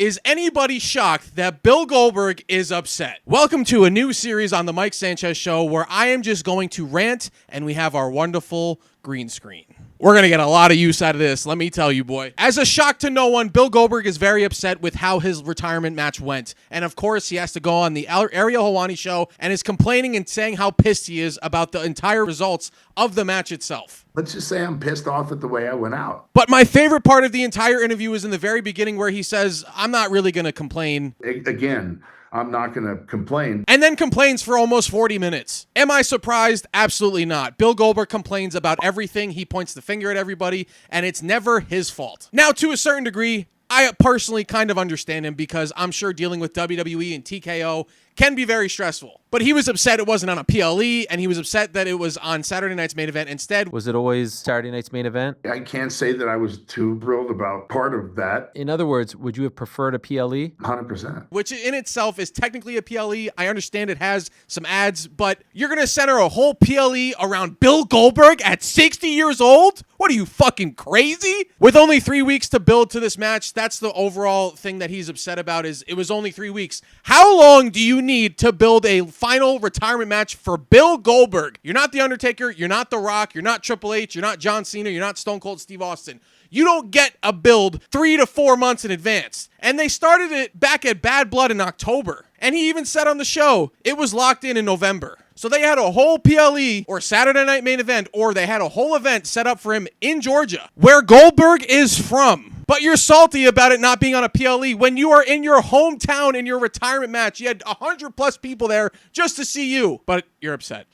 Is anybody shocked that Bill Goldberg is upset? Welcome to a new series on the Mike Sanchez Show where I am just going to rant and we have our wonderful green screen. We're going to get a lot of use out of this, let me tell you, boy. As a shock to no one, Bill Goldberg is very upset with how his retirement match went. And of course, he has to go on the Ariel Helwani show and is complaining and saying how pissed he is about the entire results of the match itself. Let's just say I'm pissed off at the way I went out. But my favorite part of the entire interview is in the very beginning where he says, I'm not really going to complain. Again, I'm not going to complain. And then complains for almost 40 minutes. Am I surprised? Absolutely not. Bill Goldberg complains about everything. He points the finger at everybody, and it's never his fault. Now, to a certain degree, I personally kind of understand him because I'm sure dealing with WWE and TKO can be very stressful. But he was upset it wasn't on a PLE, and he was upset that it was on Saturday night's main event instead. Was it always Saturday night's main event? I can't say that I was too thrilled about part of that. In other words, would you have preferred a PLE? 100%. Which in itself is technically a PLE. I understand it has some ads, but you're going to center a whole PLE around Bill Goldberg at 60 years old? What are you, fucking crazy? With only 3 weeks to build to this match, that's the overall thing that he's upset about is it was only 3 weeks. How long do you need to build a final retirement match for Bill Goldberg? You're not The Undertaker, you're not The Rock, you're not Triple H, you're not John Cena, you're not Stone Cold Steve Austin. You don't get a build 3 to 4 months in advance. And they started it back at Bad Blood in October. And he even said on the show, it was locked in November. So they had a whole PLE or Saturday night main event, or they had a whole event set up for him in Georgia, where Goldberg is from. But you're salty about it not being on a PLE when you are in your hometown in your retirement match. You had 100 plus people there just to see you, but you're upset.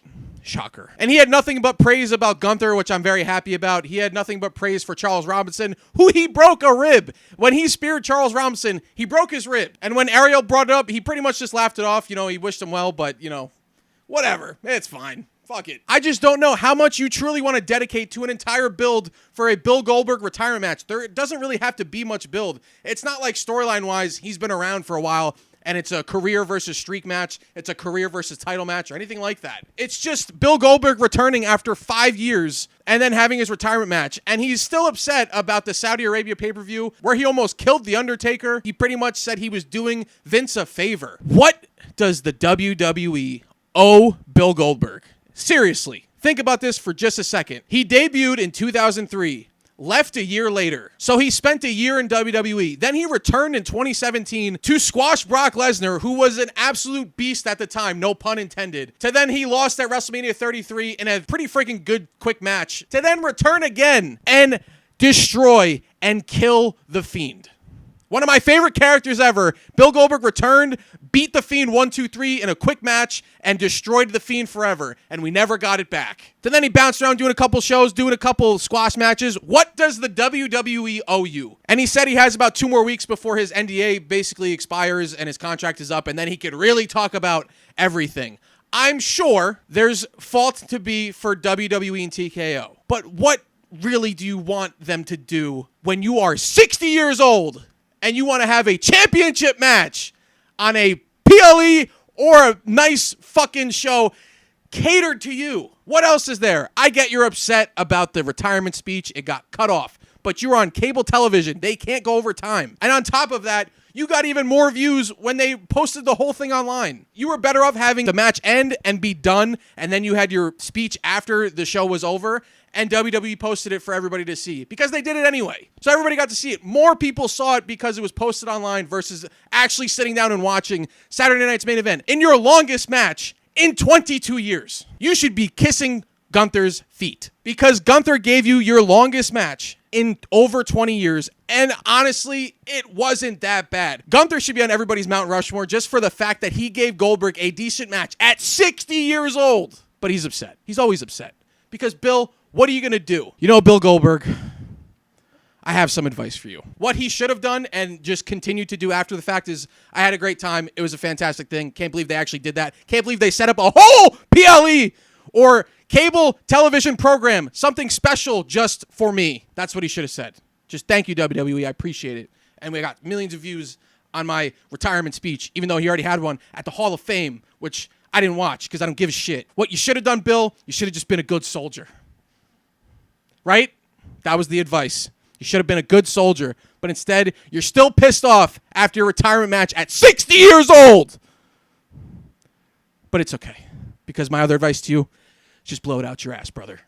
Shocker. And he had nothing but praise about Gunther, which I'm very happy about. He had nothing but praise for Charles Robinson, who he broke a rib. When he speared Charles Robinson, he broke his rib. And when Ariel brought it up, he pretty much just laughed it off. He wished him well, but, whatever. It's fine. Fuck it. I just don't know how much you truly want to dedicate to an entire build for a Bill Goldberg retirement match. There doesn't really have to be much build. It's not like storyline-wise, he's been around for a while, and it's a career versus streak match, it's a career versus title match, or anything like that. It's just Bill Goldberg returning after 5 years and then having his retirement match. And he's still upset about the Saudi Arabia pay-per-view where he almost killed The Undertaker. He pretty much said he was doing Vince a favor. What does the WWE owe Bill Goldberg? Seriously, think about this for just a second. He debuted in 2003. Left a year later. So he spent a year in WWE. Then he returned in 2017 to squash Brock Lesnar, who was an absolute beast at the time, no pun intended. To then he lost at WrestleMania 33 in a pretty freaking good quick match. To then return again and destroy and kill The Fiend. One of my favorite characters ever. Bill Goldberg returned, beat The Fiend 1-2-3 in a quick match, and destroyed The Fiend forever. And we never got it back. So then he bounced around doing a couple shows, doing a couple squash matches. What does the WWE owe you? And he said he has about 2 more weeks before his NDA basically expires and his contract is up, and then he could really talk about everything. I'm sure there's fault to be for WWE and TKO. But what really do you want them to do when you are 60 years old? And you want to have a championship match on a PLE or a nice fucking show catered to you. What else is there? I get you're upset about the retirement speech. It got cut off. But you're on cable television. They can't go over time. And on top of that, you got even more views when they posted the whole thing online. You were better off having the match end and be done, and then you had your speech after the show was over, and WWE posted it for everybody to see because they did it anyway. So everybody got to see it. More people saw it because it was posted online versus actually sitting down and watching Saturday night's main event in your longest match in 22 years. You should be kissing Gunther's feet because Gunther gave you your longest match in over 20 years. And honestly, it wasn't that bad. Gunther should be on everybody's Mount Rushmore just for the fact that he gave Goldberg a decent match at 60 years old. But he's upset. He's always upset because Bill, what are you going to do? Bill Goldberg, I have some advice for you. What he should have done and just continued to do after the fact is, I had a great time. It was a fantastic thing. Can't believe they actually did that. Can't believe they set up a whole PLE or cable television program, something special just for me. That's what he should have said. Just thank you, WWE. I appreciate it. And we got millions of views on my retirement speech, even though he already had one at the Hall of Fame, which I didn't watch because I don't give a shit. What you should have done, Bill, you should have just been a good soldier. Right? That was the advice. You should have been a good soldier. But But instead, you're still pissed off after your retirement match at 60 years old. But it's okay. Because my other advice to you, just blow it out your ass, brother.